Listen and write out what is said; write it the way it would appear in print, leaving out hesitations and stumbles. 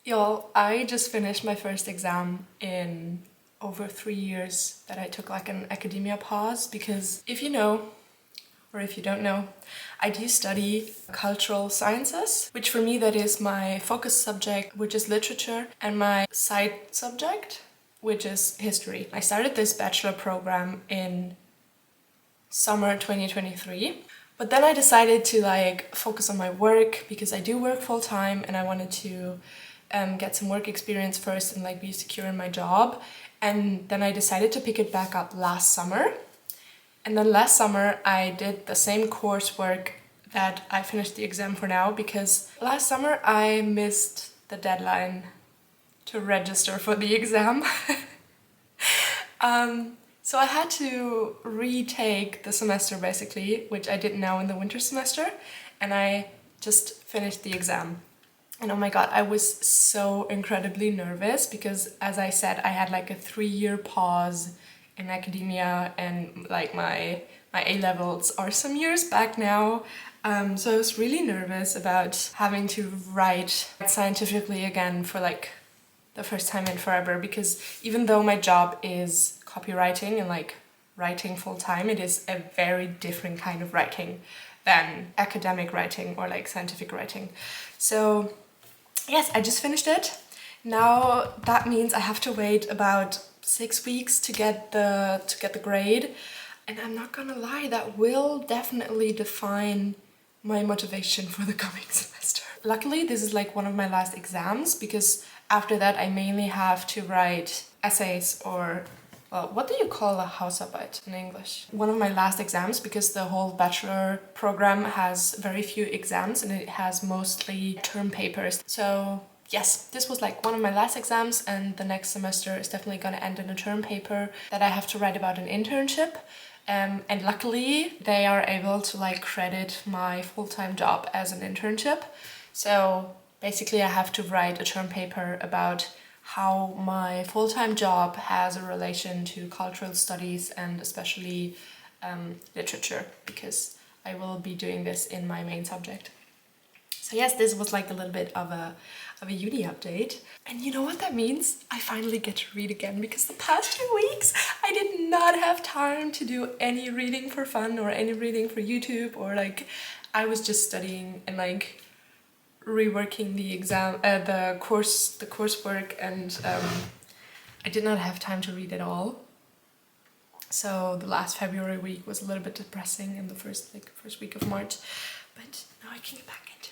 Y'all, I just finished my first exam in over 3 years that I took like an academia pause because if you know, or if you don't know, I do study cultural sciences, which for me that is my focus subject, which is literature, and my side subject, which is history. I started this bachelor program in summer 2023. But then I decided to like focus on my work because I do work full time and I wanted to get some work experience first and like be secure in my job. And then I decided to pick it back up last summer. And then last summer I did the same coursework that I finished the exam for now because last summer I missed the deadline to register for the exam. So I had to retake the semester basically, which I did now in the winter semester, and I just finished the exam. And oh my god, I was so incredibly nervous because, as I said, I had like a 3-year pause in academia and like my A-levels are some years back now. So I was really nervous about having to write scientifically again for like the first time in forever, because even though my job is copywriting and like writing full time, it is a very different kind of writing than academic writing or like scientific writing. So yes, I just finished it. Now that means I have to wait about 6 weeks to get the grade, and I'm not gonna lie, that will definitely define my motivation for the coming semester. Luckily, this is like one of my last exams because after that I mainly have to write essays or, well, what do you call a Hausarbeit in English? One of my last exams because the whole bachelor program has very few exams and it has mostly term papers. So yes, this was like one of my last exams, and the next semester is definitely gonna end in a term paper that I have to write about an internship. And luckily they are able to like credit my full-time job as an internship. So basically I have to write a term paper about how my full-time job has a relation to cultural studies and especially literature, because I will be doing this in my main subject. So yes, this was like a little bit of a uni update. And you know what that means? I finally get to read again, because the past 2 weeks I did not have time to do any reading for fun or any reading for YouTube, or like I was just studying and like reworking the exam, the coursework, and I did not have time to read at all. So the last February week was a little bit depressing, and the first week of March, but now I can get back into